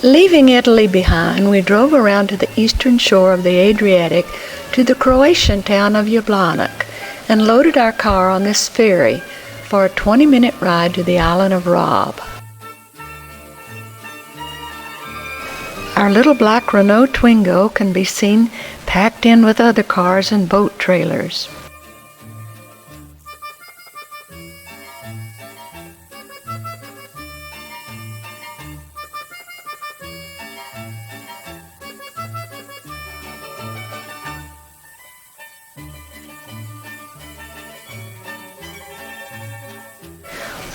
Leaving Italy behind, we drove around to the eastern shore of the Adriatic to the Croatian town of Jablanac and loaded our car on this ferry for a 20-minute ride to the island of Rob. Our little black Renault Twingo can be seen packed in with other cars and boat trailers.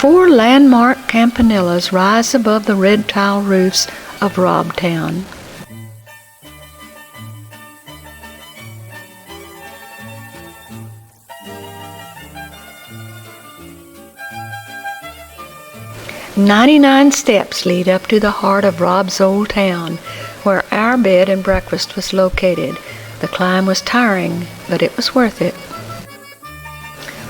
Four landmark campanillas rise above the red tile roofs of Rob Town. "99 steps lead up to the heart of Rob's old town, where our bed and breakfast was located. The climb was tiring, but it was worth it.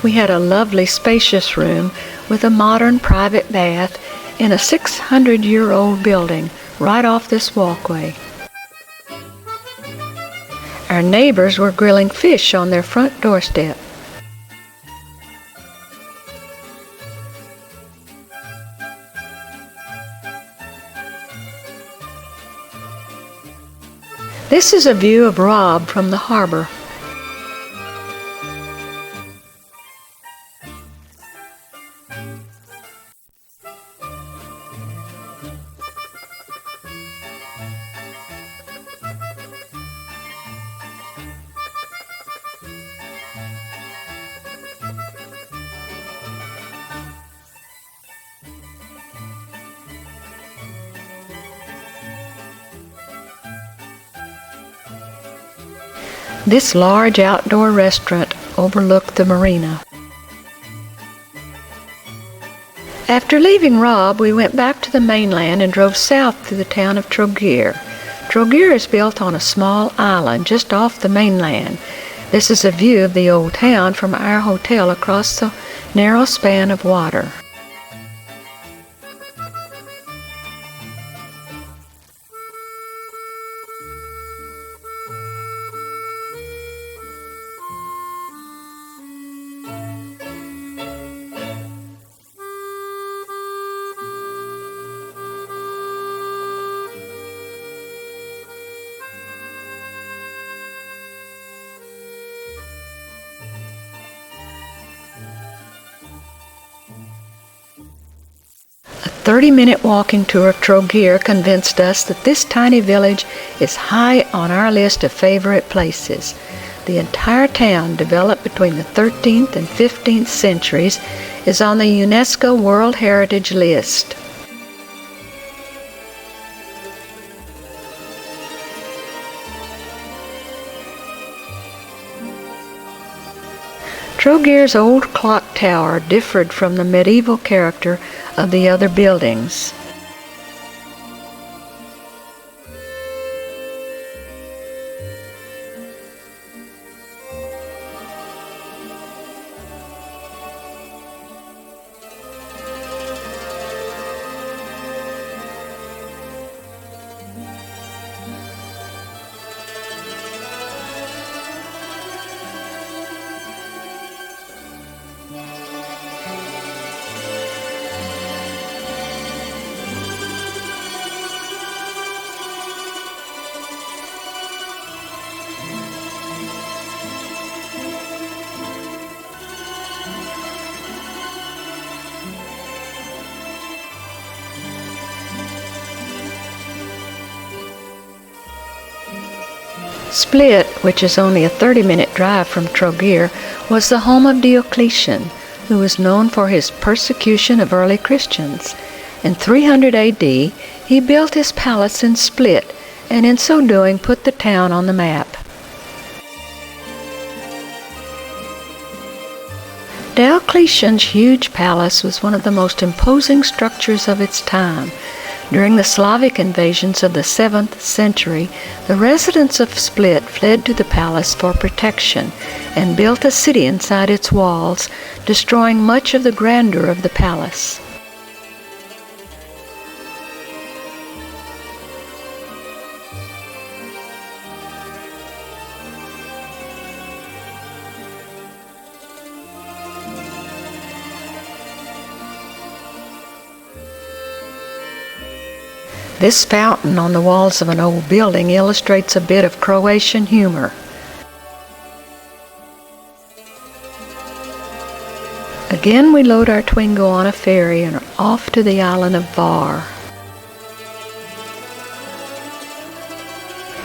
We had a lovely spacious room with a modern private bath in a 600-year-old building right off this walkway. Our neighbors were grilling fish on their front doorstep. This is a view of Rob from the harbor. This large outdoor restaurant overlooked the marina. After leaving Rob, we went back to the mainland and drove south to the town of Trogir. Trogir is built on a small island just off the mainland. This is a view of the old town from our hotel across the narrow span of water. A 30-minute walking tour of Trogir convinced us that this tiny village is high on our list of favorite places. The entire town, developed between the 13th and 15th centuries, is on the UNESCO World Heritage List. Trogir's old clock tower differed from the medieval character of the other buildings. Split, which is only a 30-minute drive from Trogir, was the home of Diocletian, who was known for his persecution of early Christians. In 300 AD, he built his palace in Split, and in so doing put the town on the map. Diocletian's huge palace was one of the most imposing structures of its time. During the Slavic invasions of the 7th century, the residents of Split fled to the palace for protection and built a city inside its walls, destroying much of the grandeur of the palace. This fountain on the walls of an old building illustrates a bit of Croatian humor. Again, we load our Twingo on a ferry and are off to the island of Var.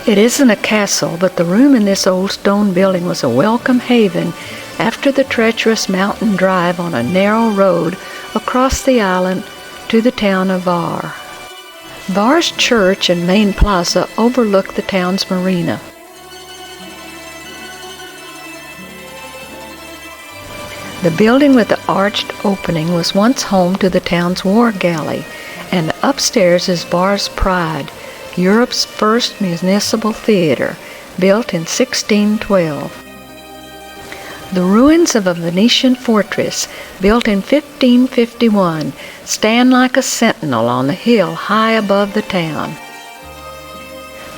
It isn't a castle, but the room in this old stone building was a welcome haven after the treacherous mountain drive on a narrow road across the island to the town of Var. Var's church and main plaza overlook the town's marina. The building with the arched opening was once home to the town's war galley, and upstairs is Var's Pride, Europe's first municipal theater, built in 1612. The ruins of a Venetian fortress, built in 1551, stand like a sentinel on the hill high above the town.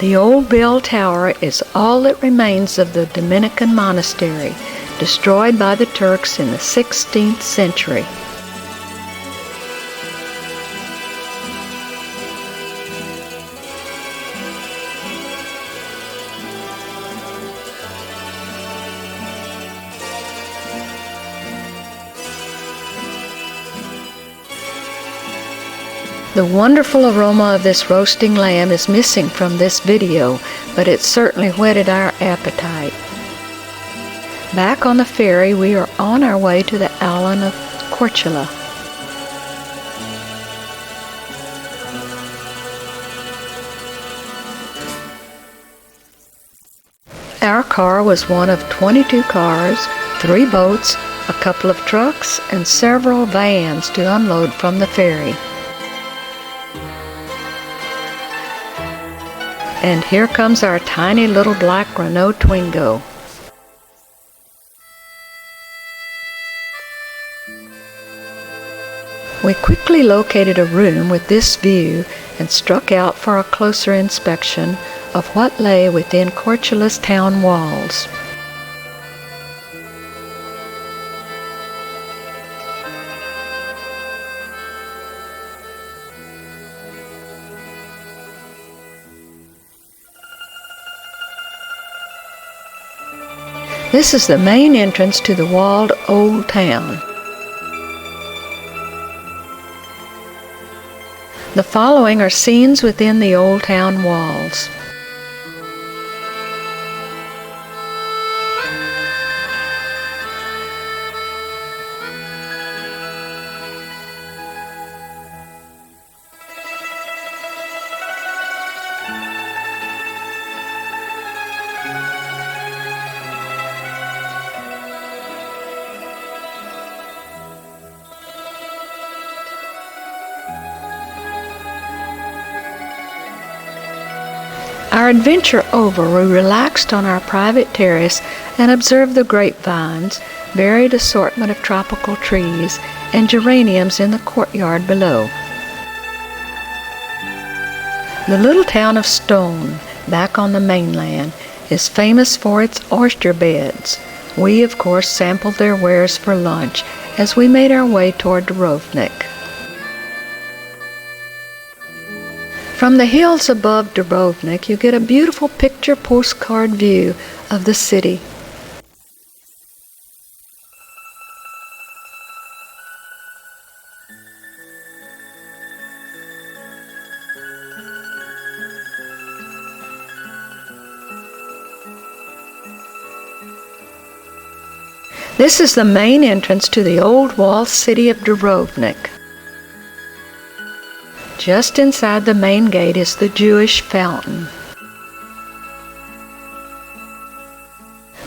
The old bell tower is all that remains of the Dominican monastery, destroyed by the Turks in the 16th century. The wonderful aroma of this roasting lamb is missing from this video, but it certainly whetted our appetite. Back on the ferry, we are on our way to the island of Croatia. Our car was one of 22 cars, 3 boats, a couple of trucks, and several vans to unload from the ferry. And here comes our tiny little black Renault Twingo. We quickly located a room with this view and struck out for a closer inspection of what lay within Croatia's town walls. This is the main entrance to the walled old town. The following are scenes within the old town walls. Our adventure over, we relaxed on our private terrace and observed the grapevines, varied assortment of tropical trees, and geraniums in the courtyard below. The little town of Stone, back on the mainland, is famous for its oyster beds. We, of course, sampled their wares for lunch as we made our way toward Dubrovnik. From the hills above Dubrovnik, you get a beautiful picture postcard view of the city. This is the main entrance to the old walled city of Dubrovnik. Just inside the main gate is the Jewish fountain.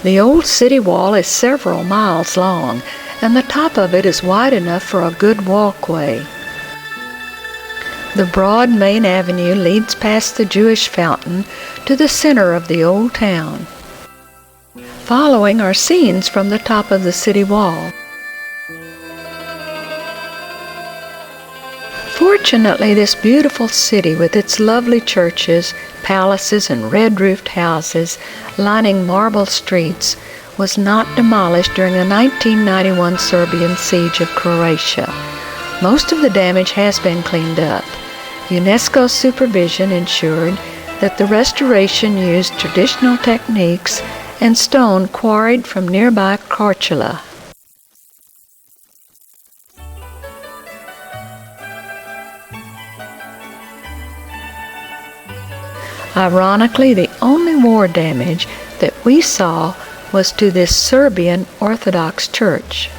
The old city wall is several miles long, and the top of it is wide enough for a good walkway. The broad main avenue leads past the Jewish fountain to the center of the old town. Following are scenes from the top of the city wall. Fortunately, this beautiful city with its lovely churches, palaces, and red-roofed houses lining marble streets was not demolished during the 1991 Serbian siege of Croatia. Most of the damage has been cleaned up. UNESCO's supervision ensured that the restoration used traditional techniques and stone quarried from nearby Croatia. Ironically, the only war damage that we saw was to this Serbian Orthodox church.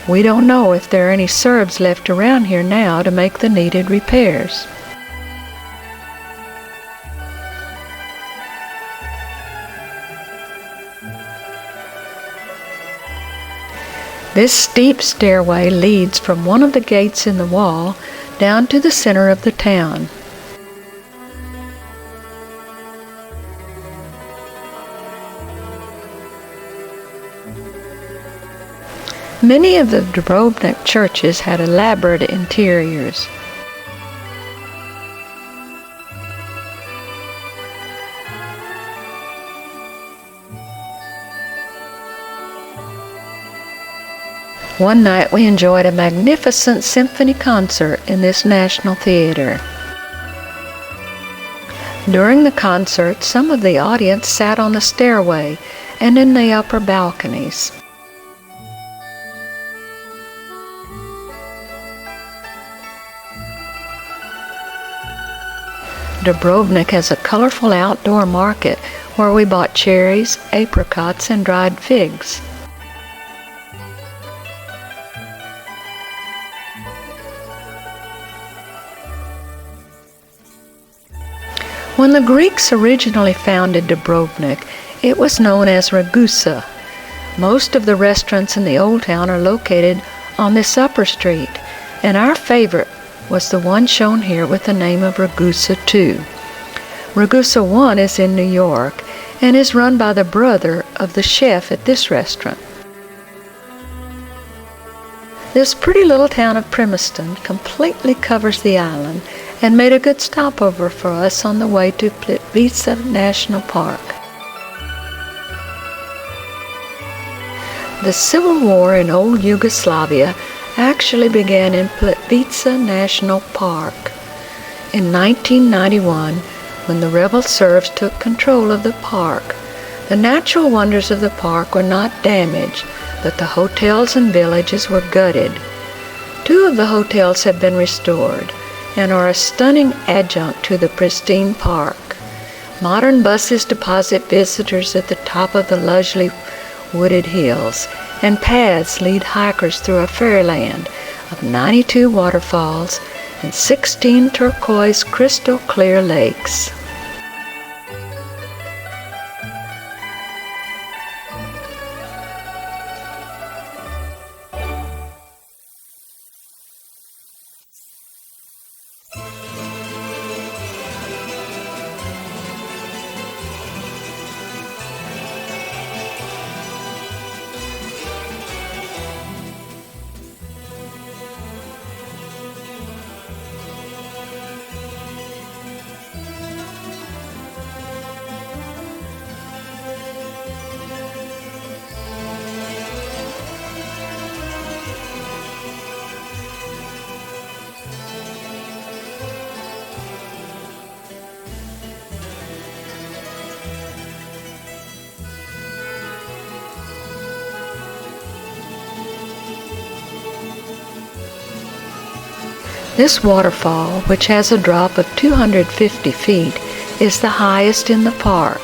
We don't know if there are any Serbs left around here now to make the needed repairs. This steep stairway leads from one of the gates in the wall down to the center of the town. Many of the Dubrovnik churches had elaborate interiors. One night we enjoyed a magnificent symphony concert in this National Theater. During the concert, some of the audience sat on the stairway and in the upper balconies. Dubrovnik has a colorful outdoor market where we bought cherries, apricots, and dried figs. When the Greeks originally founded Dubrovnik, it was known as Ragusa. Most of the restaurants in the old town are located on this upper street, and our favorite was the one shown here with the name of Ragusa 2. Ragusa 1 is in New York and is run by the brother of the chef at this restaurant. This pretty little town of Premiston completely covers the island and made a good stopover for us on the way to Plitvice National Park. The Civil War in old Yugoslavia actually began in Plitvice National Park in 1991 when the rebel Serbs took control of the park. The natural wonders of the park were not damaged, but the hotels and villages were gutted. 2 of the hotels have been restored and are a stunning adjunct to the pristine park. Modern buses deposit visitors at the top of the lushly wooded hills, and paths lead hikers through a fairyland of 92 waterfalls and 16 turquoise crystal clear lakes. This waterfall, which has a drop of 250 feet, is the highest in the park.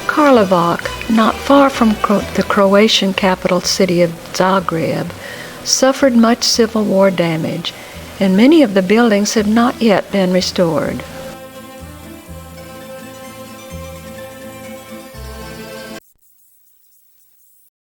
Karlovac, not far from the Croatian capital city of Zagreb, suffered much Civil War damage, and many of the buildings have not yet been restored.